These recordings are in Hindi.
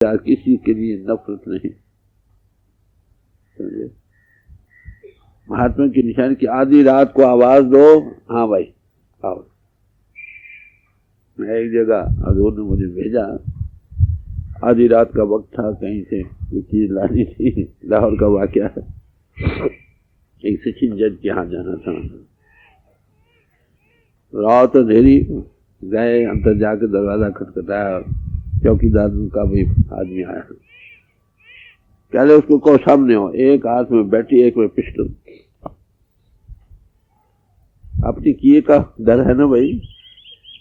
या किसी के लिए नफरत नहीं। समझे? महात्मा की निशानी की आधी रात को आवाज दो, हाँ भाई आओ। मैं एक जगह हजूर ने मुझे भेजा, आधी रात का वक्त था, कहीं से कोई चीज लानी थी, लाहौर का वाकया है, एक सचिन जज के यहाँ जाना था। रात अंधेरी गए, अंदर जाके दरवाजा खटखटाया, चौकीदार का भी आदमी आया। पहले उसको कहो सामने हो, एक हाथ में बैठी एक में पिस्टल। अपनी किए का डर है ना भाई,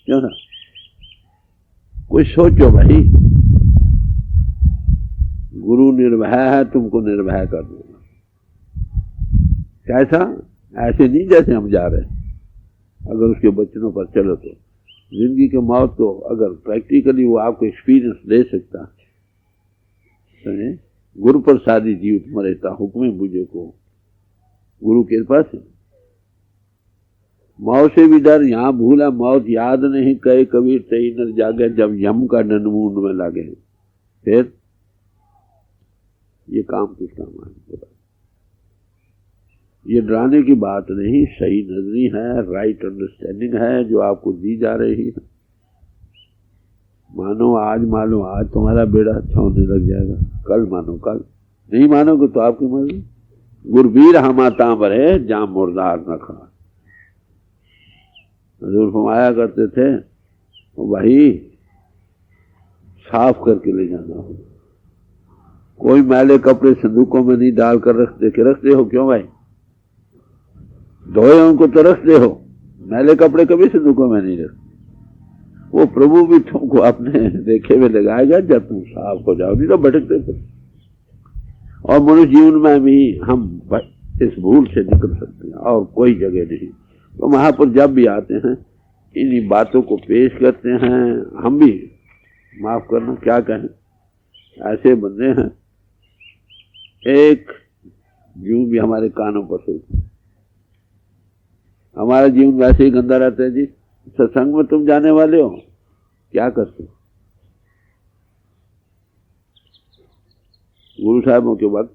क्यों ना? कुछ सोचो भाई, गुरु निर्भय है, तुमको निर्भय कर देगा। कैसा? ऐसे नहीं जैसे हम जा रहे हैं। अगर उसके वचनों पर चलो तो जिंदगी के मौत को अगर प्रैक्टिकली वो आपको एक्सपीरियंस दे सकता है। गुरु प्रसादी जीवित मरेता हुक्म बुझे को, गुरु के पास है। मौत से भी डर, यहाँ भूला मौत याद नहीं, कहे कबीर तई न जागे, जब यम का ननमूंड में लागे। फिर ये काम किस काम आए? ये डराने की बात नहीं, सही नजरी है, राइट अंडरस्टैंडिंग है जो आपको दी जा रही है। मानो आज तुम्हारा बेड़ा अच्छा होने लग जाएगा, कल मानो कल, नहीं मानोगे तो आपकी मर्जी। गुरबीर हमाता भरे जाम मुर्दार न खा। हजूर फरमाया करते थे, वही साफ करके ले जाना हो। कोई मैले कपड़े संदूकों में नहीं डालकर रखते हो, क्यों भाई? धोए उनको तो रखते हो, मैले कपड़े कभी संदूकों में नहीं रखते। वो प्रभु भी तुमको अपने देखे में लगाएगा जब तुम साफ हो जाओ, नहीं तो भटकते थे। और मनुष्य जीवन में भी हम इस भूल से निकल सकते हैं और कोई जगह नहीं। तो महापुरुष जब भी आते हैं इन्हीं बातों को पेश करते हैं। हम भी माफ करना क्या कहें, ऐसे बंदे हैं। एक यूं भी हमारे कानों पर सोचते, हमारा जीवन वैसे ही गंदा रहता है जी। सत्संग में तुम जाने वाले हो, क्या करते हो? गुरु साहबों के वक्त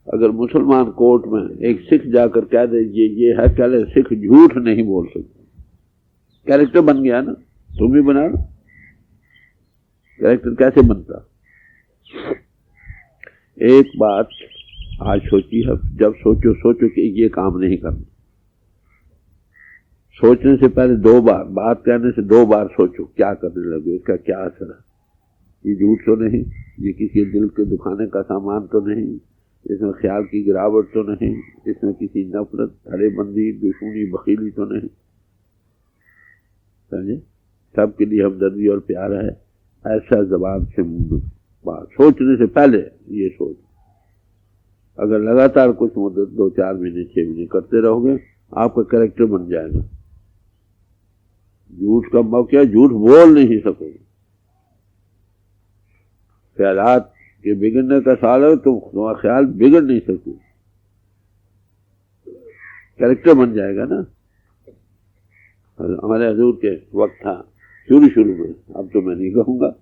अगर मुसलमान कोर्ट में एक सिख जाकर कह दे ये है, पहले सिख झूठ नहीं बोल सकते। कैरेक्टर बन गया ना, तुम भी बना। कैरेक्टर कैसे बनता? एक बात आज सोची है, जब सोचो कि ये काम नहीं करना। सोचने से पहले 2 बार, बात करने से 2 बार सोचो क्या करने लगे, इसका क्या असर है। ये झूठ तो नहीं, ये किसी दिल के दुखाने का सामान तो नहीं, इसमें ख्याल की गिरावट तो नहीं, इसमें किसी नफरत, धड़ेबंदी, दुश्मनी, बखीली तो नहीं। समझे? सबके लिए हमदर्दी और प्यार है। ऐसा जबान से बात सोचने से पहले ये सोच। अगर लगातार कुछ मुद्दत 2, 4 महीने, 6 महीने करते रहोगे, आपका कैरेक्टर बन जाएगा। झूठ का मौका, झूठ बोल नहीं सकोगे। ख्यालात के बिगड़ने का साल है, तो तुम्हारा ख्याल बिगड़ नहीं सकते, कैरेक्टर बन जाएगा ना। हमारे हजूर के वक्त था शुरू में, अब तो मैं नहीं कहूंगा।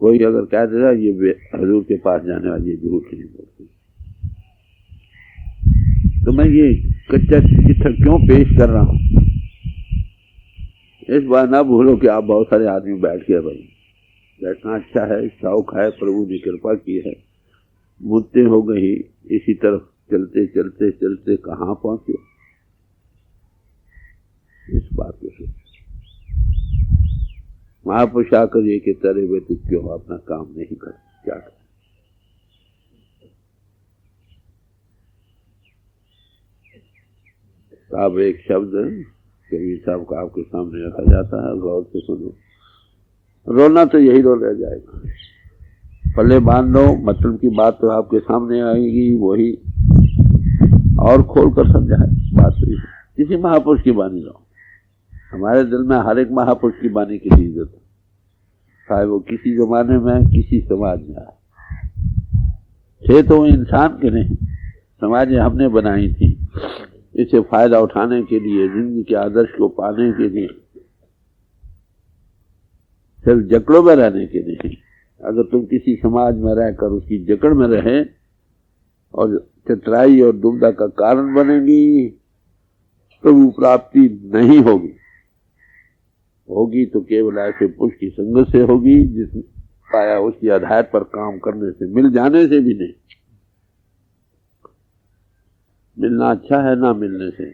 कोई अगर कह देगा ये हजूर के पास जाने वाली, ये झूठ नहीं बोलती, तो मैं ये कच्चा चिट्ठा क्यों पेश कर रहा हूं? इस बार ना भूलो कि आप बहुत सारे आदमी बैठ गए। भाई बैठना अच्छा है, शौक है, प्रभु ने कृपा की है। मुद्दे हो गई, इसी तरफ चलते चलते चलते कहां पहुंचे, इस बात को सोचो। महापुरुष आकर ये कहते रहे वे तू क्यों अपना काम नहीं कर, क्या कर? साहब एक शब्द कबीर साहब का आपके सामने रखा जाता है, गौर से सुनो। रोना तो यही रो रह जाएगा, पल्ले बांध लो, मतलब की बात तो आपके सामने आएगी, वही और खोल कर समझा है बात। तो किसी महापुरुष की बानी लो। हमारे दिल में हर एक महापुरुष की बानी की इज्जत है, चाहे वो किसी जमाने में, किसी समाज में आए। थे तो वो इंसान के नहीं, समाजें हमने बनाई थी इसे फायदा उठाने के लिए, जिंदगी के आदर्श को पाने के लिए। सिर्फ जकड़ों में रहने के नहीं। अगर तुम किसी समाज में रहकर उसकी जकड़ में रहे और चतुराई और दुविधा का कारण बनेगी, प्रभु प्राप्ति नहीं होगी। होगी तो केवल ऐसे पुरुष की संगत से होगी जिस पाया उसके आधार पर काम करने से, मिल जाने से भी नहीं। मिलना अच्छा है, ना मिलने से।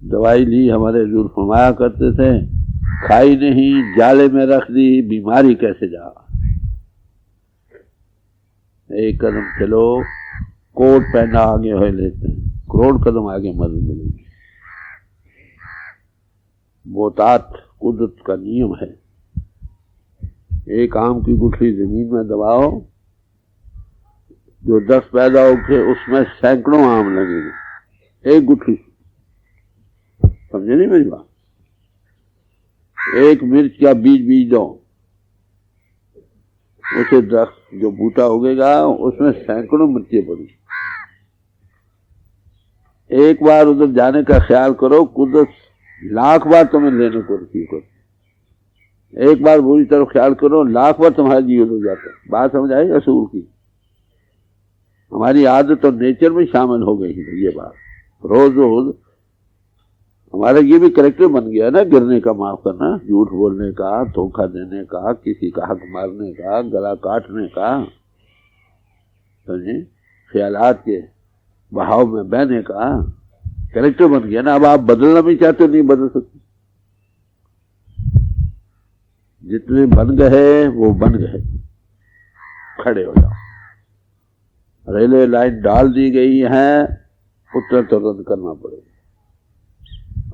दवाई ली, हमारे दूर फरमाया करते थे, खाई नहीं, जाले में रख दी, बीमारी कैसे जा। एक कदम चलो, कोट पहना आगे हो लेते हैं, करोड़ कदम आगे मदद मिलेगी। मोहतात कुदरत का नियम है। एक आम की गुठली जमीन में दबाओ, जो 10 पैदा होके उसमें सैकड़ों आम लगेंगे, एक गुठली। समझे नहीं मेरी बात? एक मिर्च का बीज बीज दो, उसे 10 जो बूटा उगेगा उसमें सैकड़ों मिर्चें पड़ी। एक बार उधर जाने का ख्याल करो, कुदरत लाख बार तुम्हें लेने को रखी कर। एक बार बुरी तरफ ख्याल करो, लाख बार तुम्हारा जीवन हो जाता है। बात समझ आई असूल की? हमारी आदत और नेचर में शामिल हो गई है ये बात। रोज रोज हमारा ये भी करेक्टर बन गया ना, गिरने का, माफ करना, झूठ बोलने का, धोखा देने का, किसी का हक मारने का, गला काटने का, समझे, ख्यालात के बहाव में बहने का करेक्टर बन गया ना। अब आप बदलना भी चाहते हो, नहीं बदल सकते। जितने बन गए वो बन गए, खड़े हो जाओ। रेलवे लाइन डाल दी गई है, उतना तो रद्द करना पड़ेगा।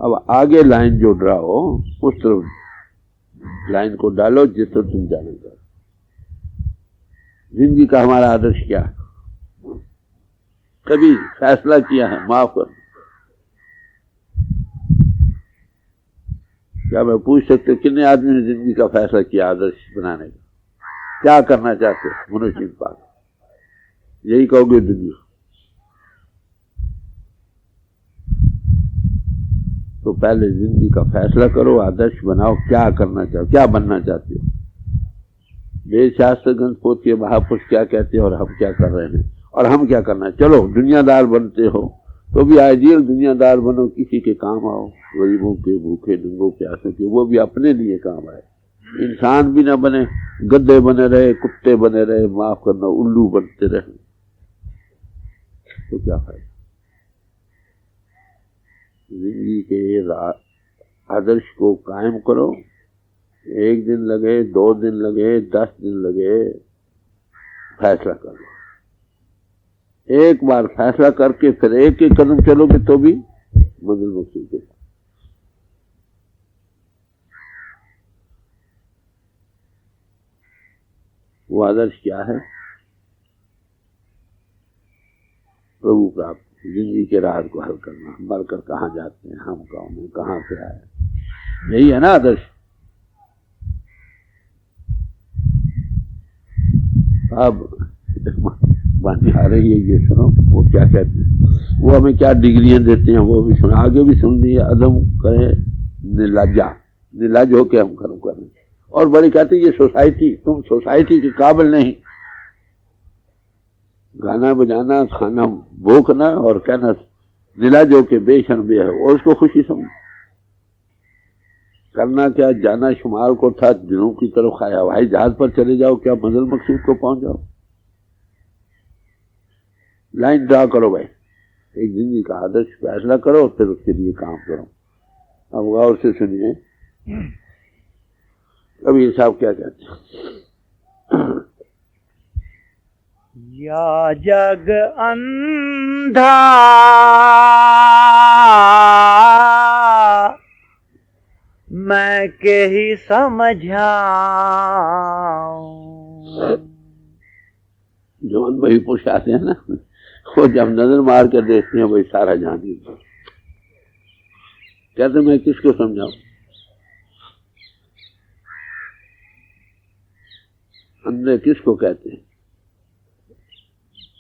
अब आगे लाइन जो ड्राओ, उस तरफ लाइन को डालो जिस तरफ तुम जाने का। जिंदगी का हमारा आदर्श क्या है? कभी फैसला किया है? माफ कर, क्या मैं पूछ सकते कितने आदमी ने जिंदगी का फैसला किया आदर्श बनाने का? क्या करना चाहते हो? मनुष्य पास यही कहोगे दुनिया। तो पहले जिंदगी का फैसला करो, आदर्श बनाओ, क्या करना चाहते हो, क्या बनना चाहते हो। वेद शास्त्र ग्रंथ पोथी महापुरुष क्या कहते हैं और हम क्या कर रहे हैं और हम क्या करना है। चलो दुनियादार बनते हो तो भी आइडियल दुनियादार बनो, किसी के काम आओ, गरीबों के, भूखे नंगों प्यासों के, वो भी अपने लिए काम आए। इंसान भी ना बने, गद्दे बने रहे, कुत्ते बने रहे, माफ करना, उल्लू बनते रहे, तो क्या फायदा। जिंदगी के आदर्श को कायम करो। 1 दिन लगे, 2 दिन लगे, 10 दिन लगे, फैसला कर लो। एक बार फैसला करके फिर एक एक कदम चलोगे तो भी मंजिल मकसूद है। वो आदर्श क्या है? प्रभु प्राप्त, जिंदगी के राज को हल करना। मरकर कहाँ जाते हैं, हम कौन हैं, कहाँ से आए, यही है ना आदर्श। अब बानी आ रही है, ये सुनो वो क्या कहते हैं, वो हमें क्या डिग्रियां देते हैं वो भी सुना, आगे भी सुन लिया। अदम कहे निलज्जा, निलज होके हम कर्म करें। और बड़ी कहते ये सोसाइटी, तुम सोसाइटी के काबिल नहीं। गाना बजाना, खाना भूखना और कहना निलज होके बेशर्म बे है, और उसको खुशी समझ। करना क्या, जाना शुमार को था, दिनों की तरफ खाया, हवाई जहाज पर चले जाओ, क्या मंजिल मकसूद को पहुंच जाओ। लाइन ड्रा करो भाई, एक जिंदगी का आदर्श फैसला करो, फिर उसके लिए काम करो। अब गौर से सुनिए, कबीर साहब क्या कहते हैं। या जग अंधा मैं के ही समझाऊं। जवान भाई पुरुष आते हैं ना, वो जब नजर मार कर देखते हैं भाई सारा जान ही कहते मैं किसको समझाऊं। अंधे किसको कहते हैं?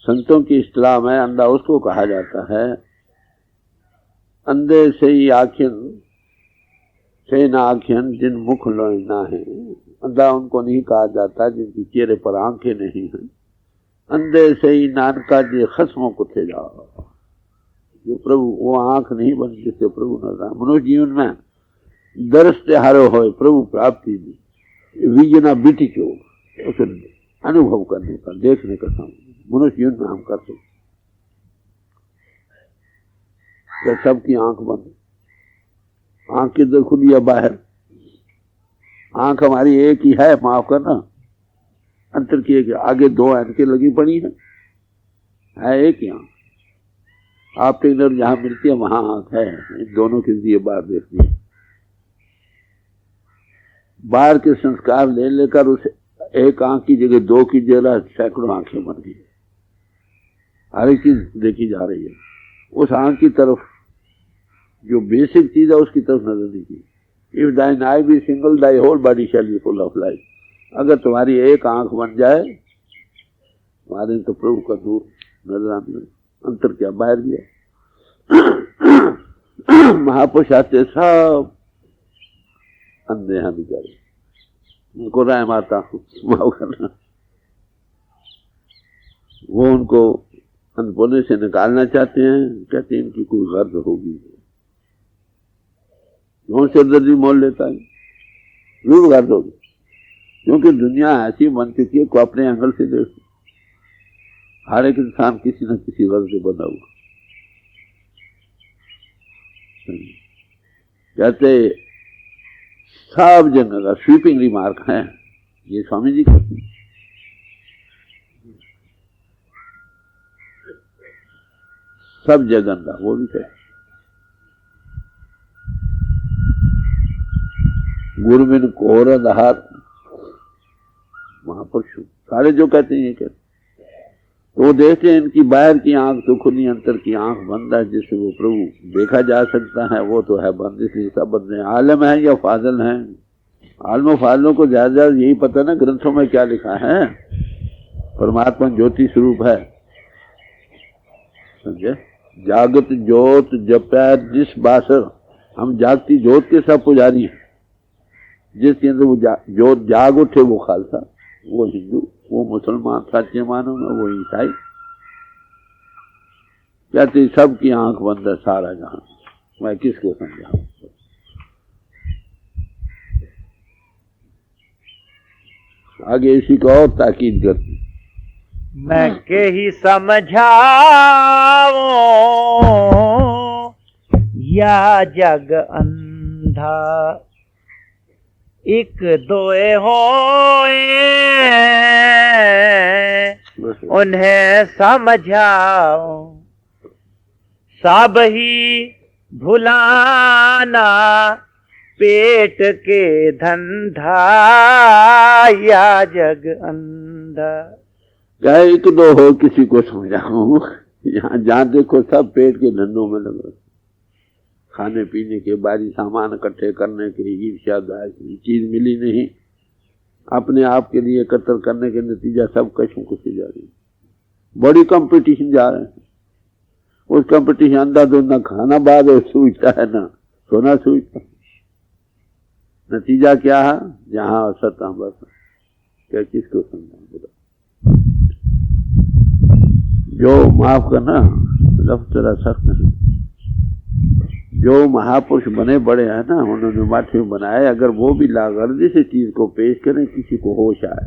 संतों की इस्तिलाह में अंधा उसको कहा जाता है, अंधे से ही आखिन से ना आखिन जिन मुख लोई ना है। अंधा उनको नहीं कहा जाता जिनकी चेहरे पर आंखें नहीं हैं। अंधे से ही नानका जी खस्मों को थे जाओ, जो प्रभु वो आंख नहीं बन जिससे प्रभु नजर। मनुष्य जीवन में दर्श हारो हो प्रभु प्राप्ति दी विजना बीटी चो उसे अनुभव करने का, देखने का सामने मनुष्य जीवन में हम कर सकते। सबकी आंख बंद, आंख किधर खुली है बाहर, आंख हमारी एक ही है, माफ करना, अंतर की एक, आगे दो ऐनकें लगी पड़ी है एक ही आंख। आपके इधर जहां मिलती है वहां आंख है, इन दोनों के लिए बाहर देखती है। बाहर के संस्कार ले लेकर उस एक आंख की जगह दो की जगह सैकड़ों आंखें बन गई, हर एक चीज देखी जा रही है। उस आंख की तरफ जो बेसिक चीज है उसकी तरफ नजर नहीं की। If thine eye be single thy whole body shall be full of light. अगर तुम्हारी एक आंख बन जाए तुम्हारे तो प्रभु का दूर नजर आने, अंतर क्या बाहर भी है। महापुरुष आते सब अंधे हैं बेचारे, उनको राय माता माफ करना, वो उनको अनपोने से निकालना चाहते हैं, कहते हैं इनकी कोई गर्द होगी, कौन सिरदर्दी मोल लेता है, जरूर गर्द होगी, क्योंकि दुनिया ऐसी बन चुकी है को अपने एंगल से देख, हर एक इंसान किसी न किसी गर्द से बना हुआ। कहते सब जगह का स्वीपिंग रिमार्क है, ये स्वामी जी कहते हैं। सब जगह का वो भी है। गुरुबिन कोर अंधार, महापुरुष सारे जो कहते हैं ये कहते, तो वो देखते हैं इनकी बाहर की आंख तो खुली, अंतर की आंख बंद है जिससे वो प्रभु देखा जा सकता है, वो तो है बंद, इसलिए सब बंद है। आलम है या फाजल है, आलम फाजलों को ज्यादा यही पता ना ग्रंथों में क्या लिखा है, परमात्मा ज्योति स्वरूप है, समझे। जागत ज्योत जपै जिस बासर, हम जागती ज्योत के सब पुजारी हैं, जिसके अंदर वो ज्योत जाग उठे वो खालसा, वो हिंदू, वो मुसलमान, सच्चे मानो में वो ईसाई। कहते सबकी आंख बंद है सारा जहां, मैं किसको समझाऊं। आगे इसी को और ताकीद करती, मैं के ही समझाऊं या जग अंधा, एक दोए होए उन्हें समझाओ, सब ही भुलाना पेट के धंधा या जग अंधा। क्या एक दो हो किसी को समझाऊं, यहाँ जहाँ देखो सब पेट के धंधों में लगे, खाने पीने के बारी सामान इकट्ठे करने के, ईर्ष्या चीज मिली नहीं, अपने आप के लिए एकत्र करने के नतीजा सब कशों कुशी जा रही, बड़ी कंपटीशन जा रहे हैं। उस कंपटीशन अंधाधुंध खाना बाद सूझता है ना सोना सूझता, नतीजा क्या है, जहां सता बस क्या किसको समझा। जो माफ करना लफ्ज तेरा सख्त है, जो महापुरुष बने बड़े हैं ना, उन्होंने माथे में बनाए, अगर वो भी लागर्दी से चीज को पेश करें, किसी को होश आए,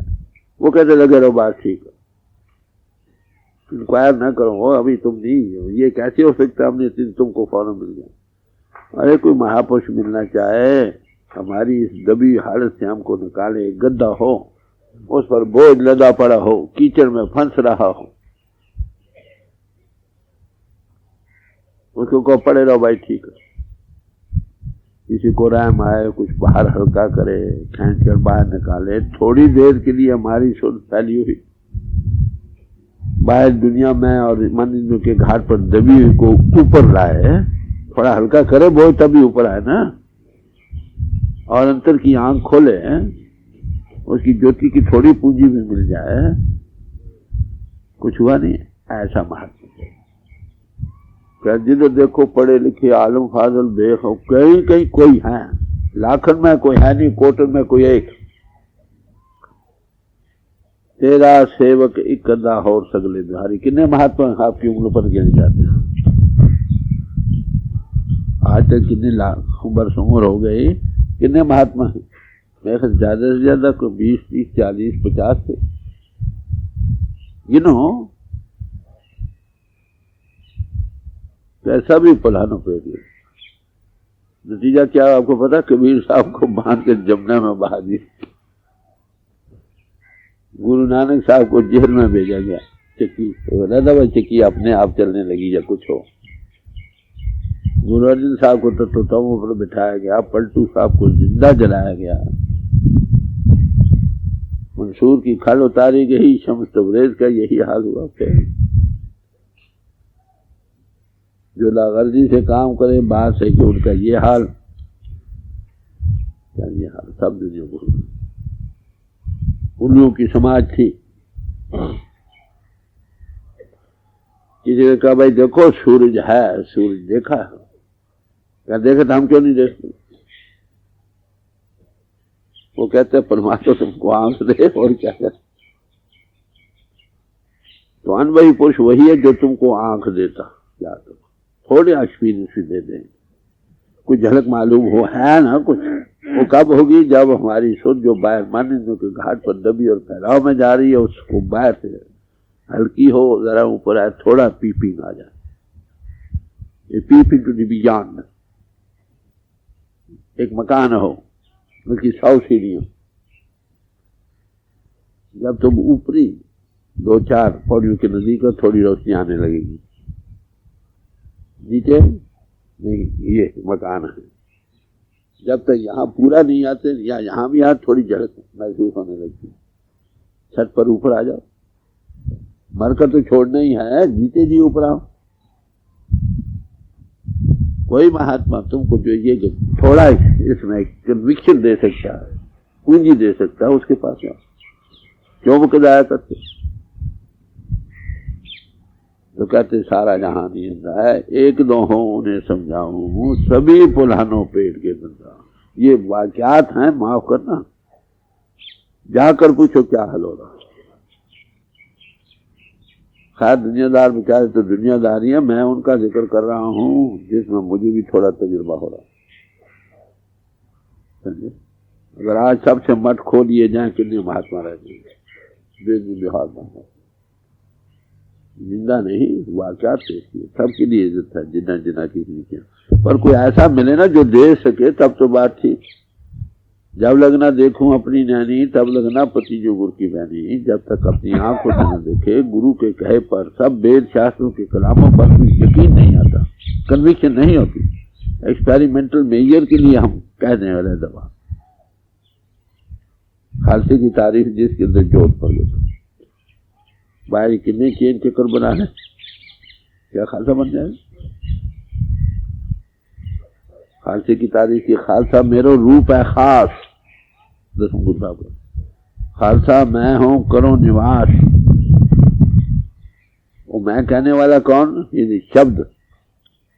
वो कहते लगे रहो बात ठीक है, इंक्वायर न करो, हो अभी तुम नहीं हो, ये कैसे हो सकता, हमने तुमको फौरन मिल गया। अरे कोई महापुरुष मिलना चाहे, हमारी इस दबी हालत से हमको निकाले, गद्दा हो, उस पर बोझ लदा पड़ा हो, कीचड़ में फंस रहा हो, उसको पड़े रहो भाई ठीक है। किसी को रहम आए, कुछ बाहर हल्का करे, खींच कर बाहर निकाले, थोड़ी देर के लिए हमारी सुध फैली हुई बाहर दुनिया में और मंदिर के घाट पर दबी हुई को ऊपर लाए, थोड़ा हल्का करे वो तभी ऊपर आए ना, और अंतर की आंख खोले, उसकी ज्योति की थोड़ी पूंजी भी मिल जाए, कुछ हुआ नहीं। ऐसा महात्मा जिधर देखो पढ़े लिखे आलम फाजल बेखौफ, कहीं कहीं कोई है, लाखन में कोई है नहीं, कोटन में कोई एक, तेरा सेवक एक अदा और सगले बिहारी। कितने महात्मा आपकी उंगलों पर गिने जाते हैं? आज तक कितने लाख वर्ष उम्र हो गई, कितने महात्मा हैं? मेरे ज्यादा से ज्यादा को 20, 30, 40, 50 थे, गिनो। कैसा भी पलानो पेड़। नतीजा क्या आपको पता? कबीर साहब को बांध के जमुना में बहा दिया। गुरु नानक साहब को जेल में भेजा गया। चक्की भाई, चक्की अपने आप चलने लगी या कुछ हो। गुरु अर्जुन साहब को तो तोताओं पर बिठाया गया। पलटू साहब को जिंदा जलाया गया। मंसूर की खल उतारी गई। शम्स तबरेज का यही हाल हुआ। फिर जो लागर्जी से काम करे, बाहर से कि उनका ये हाल, ये हाल सब दुनिया को। उल्लू की समाज थी। किसी ने कहा भाई देखो सूरज है, सूरज देखा है? क्या देखा था, हम क्यों नहीं देखते? वो कहते हैं परमात्मा तुमको आंख दे और क्या कर। तो अनुभवी पुरुष वही है जो तुमको आंख देता। क्या तो थोड़े एक्सपीरियंस भी दे दें, कुछ झलक मालूम हो, है ना कुछ। वो कब होगी? जब हमारी सुध जो बाहर मानिंदों के घाट पर दबी और फैलाव में जा रही है, उसको बाहर से हल्की हो, जरा ऊपर आए, थोड़ा पीपिंग आ जाए। ये पीपिंग टू द बियॉन्ड। एक मकान हो, उसकी 100 सीढ़ियां, जब तुम ऊपरी 2-4 पौड़ियों के नजदीक हो, थोड़ी रोशनी आने लगेगी। नीचे नहीं, ये मकान है। जब तक यहाँ पूरा नहीं आते, या यहाँ भी थोड़ी झलक महसूस होने लगती। छत पर ऊपर आ जाओ। मरकर तो छोड़ना ही है, जीते जी ऊपर आओ। कोई महात्मा तुमको जो ये थोड़ा इसमें कन्विक्शन दे सकता है, पूंजी दे सकता है, उसके पास आओ। क्यों मुकदाया करते? तो कहते सारा जहां नियंदा है, एक दो हो उन्हें समझाऊं, सभी पुलानो पेट के बंदा। ये वाक्यात हैं, माफ करना। जाकर पूछो क्या हल हो रहा। खैर दुनियादार बेचारे तो दुनियादारी है, मैं उनका जिक्र कर रहा हूं जिसमें मुझे भी थोड़ा तजुर्बा हो रहा। समझे? अगर आज सबसे मठ खोलिए जाए, कितने महात्मा रह जाएंगे। बिहार में जिंदा नहीं, वाकयात देखिए, सबके लिए इज्जत है, जिन्ना जिन्ना किसी ने किया। पर कोई ऐसा मिले ना जो दे सके, तब तो बात थी। जब लगना देखूं अपनी नैनी, तब लगना पति जो गुरु की बहनी। जब तक अपनी आंख को न देखे, गुरु के कहे पर, सब वेद शास्त्रों के कलामों पर भी यकीन नहीं आता, कन्विक्शन नहीं होती। एक्सपेरिमेंटल मेजर के लिए हम कहने वाले दवा। खालसे की तारीफ जिसके अंदर जोत पड़ गई, बाहर कितने चेन चक्कर बना है, क्या खालसा बन जाए? खालसे की तारीफ की, खालसा मेरो रूप है खास। दसम गुरु साहब का खालसा मैं हूं, करो निवास। वो मैं कहने वाला कौन? ये शब्द।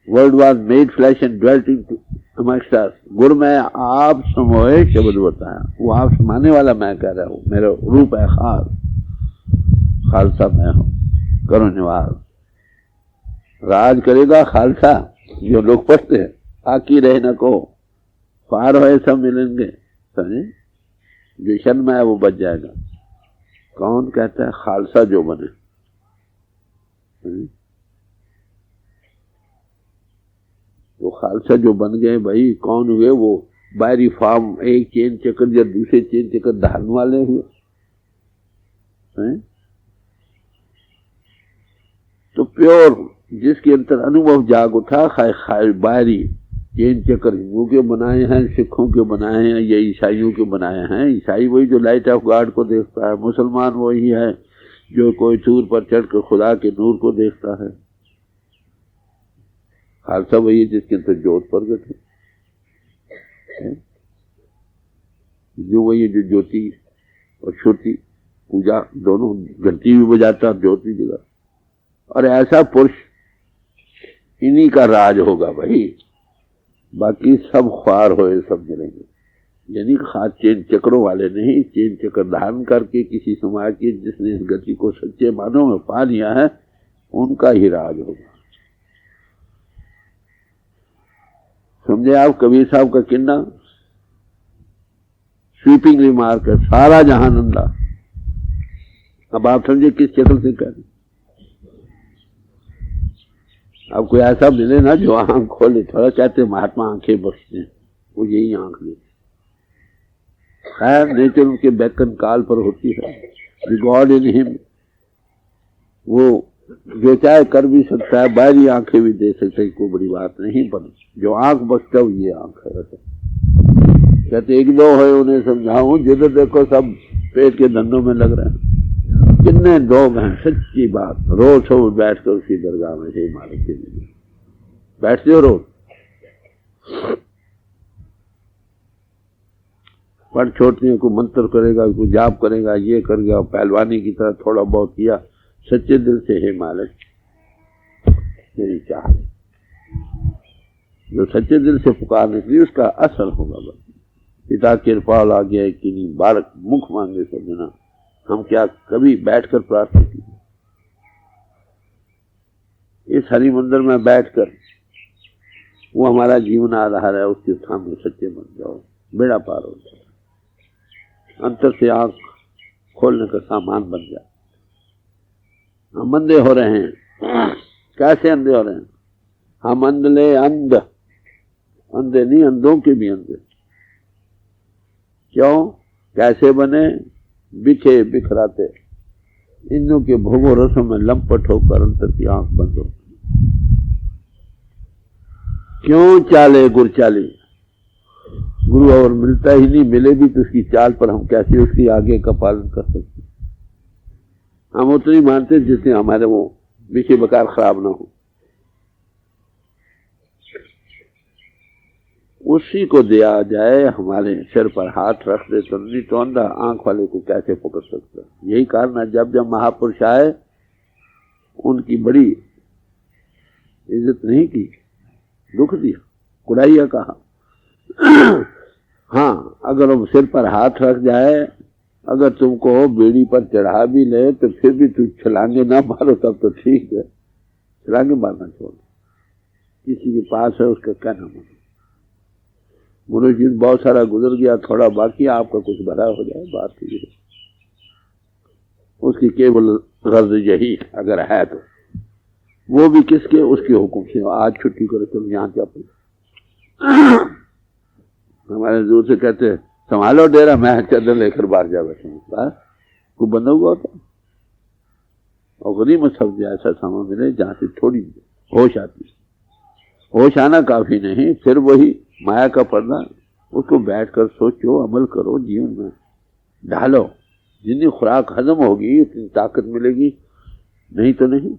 Word was made flash and dwelt amongst अस। गुरु में आप समोए शब्द बताया, वो आप समाने वाला मैं कह रहा हूं। मेरा रूप है खास, खालसा मैं हूं, करो निवास। राज करेगा खालसा, जो लोग पढ़ते हैं, आकी रहे न को, पार होए सब मिलेंगे। समझे? जो शर्म है वो बच जाएगा। कौन कहता है? खालसा जो बने। वो खालसा जो बन गए भाई, कौन हुए? वो बाहरी फार्म एक चेन चक्कर या दूसरे चेन चक्कर धारने वाले हुए। तो प्योर जिसके अंदर अनुभव जाग उठा, बाहरी चेन चक्कर हिंदुओं के बनाए हैं, सिखों के बनाए हैं, या ईसाइयों के बनाए हैं। ईसाई वही जो लाइट ऑफ गॉड को देखता है, मुसलमान वही है जो कोई सूर पर चढ़कर खुदा के नूर को देखता है। खालसा वही है जिसके अंदर जोत प्रगट है। जो वही है जो ज्योति और श्रुति पूजा दोनों घंटी भी बजाता और ज्योत भी जगा। और ऐसा पुरुष, इन्हीं का राज होगा भाई। बाकी सब ख्वार होए सब मिलेंगे। यानी खास चेन चक्रों वाले नहीं, चेन चक्र धारण करके किसी समाज के जिसने इस गति को सच्चे मानों में पा लिया है उनका ही राज होगा। समझे आप? कबीर साहब का किन्ना स्वीपिंग रिमार्क है, सारा जहां नंदा। अब आप समझे किस शक्ल से करें। अब कोई ऐसा मिले ना जो आंख खोले, थोड़ा कहते महात्मा आंखें बख्शते, वो यही आंख ले। खैर नेचर उनके बैकन काल पर होती है, गॉड इन हिम, वो जो चाहे कर भी सकता है, बाहरी आंखें भी दे सकता है, कोई बड़ी बात नहीं। पर जो आंख बचता है ये आंख है। कहते एक दो है उन्हें समझाऊं, जिधर देखो सब पेट के धंधों में लग रहे हैं। कितने लोग हैं, सच्ची बात, रोज सब बैठ कर उसकी दरगाह में हे मालिक के लिए बैठते हो रोज। पर छोटने को मंत्र करेगा, कोई जाप करेगा, ये करेगा, पहलवानी की तरह थोड़ा बहुत किया, सच्चे दिल से हे मालिक मेरी चाह। जो सच्चे दिल से पुकारने के लिए उसका असर होगा। बस पिता कृपा आ गया कि नहीं, बालक मुख मांगे समझना। हम क्या कभी बैठकर प्रार्थना की? इस हरि मंदिर में बैठकर वो हमारा जीवन आधार है, उसके सामने सच्चे बन जाओ, बेड़ा पार हो जाए, अंतर से आंख खोलने का सामान बन जाए। हम अंधे हो रहे हैं। कैसे अंधे हो रहे हैं? हम अंधले अंध, अंधे नहीं, अंधों के भी अंधे। क्यों? कैसे बने? बिखे बिखराते इंद्रों के भोगों रसों में लंपट होकर अंतर की आंख बंद हो। क्यों चाले गुरु चाली? गुरु और मिलता ही नहीं, मिले भी तो उसकी चाल पर हम कैसे उसकी आगे का पालन कर सकते? हम उतनी मानते जितने हमारे वो बिखे बकार खराब ना हो। उसी को दिया जाए, हमारे सिर पर हाथ रख दे तो नहीं तो अंधा आंख वाले को कैसे पकड़ सकता? यही कारण है जब जब महापुरुष आए उनकी बड़ी इज्जत नहीं की, दुख दिया, कुड़ाइया कहा। हाँ, अगर वो सिर पर हाथ रख जाए, अगर तुमको बेड़ी पर चढ़ा भी ले तो फिर भी तुम छलांगे ना मारो तब तो ठीक है, छलांगे मारना छोड़। किसी के पास है उसका क्या नाम है? मनुष्य जीवन बहुत सारा गुजर गया, थोड़ा बाकी, आपका कुछ भरा हो जाए, बात ये है। उसकी केवल गर्ज यही अगर है तो वो भी किसके? उसके हुक्म से। आज छुट्टी करो, चलो यहाँ क्या पड़े। हमारे दूर से कहते संभालो डेरा, मैं चादर लेकर बाहर जा बैठा। कोई बंदा हुआ होता और गरीब में सब ऐसा सामान मिले जहाँ से थोड़ी होश आती। होश आना काफी नहीं, फिर वही माया का पर्दा, उसको बैठकर सोचो, अमल करो, जीवन में ढालो। जितनी खुराक हजम होगी उतनी ताकत मिलेगी, नहीं तो नहीं।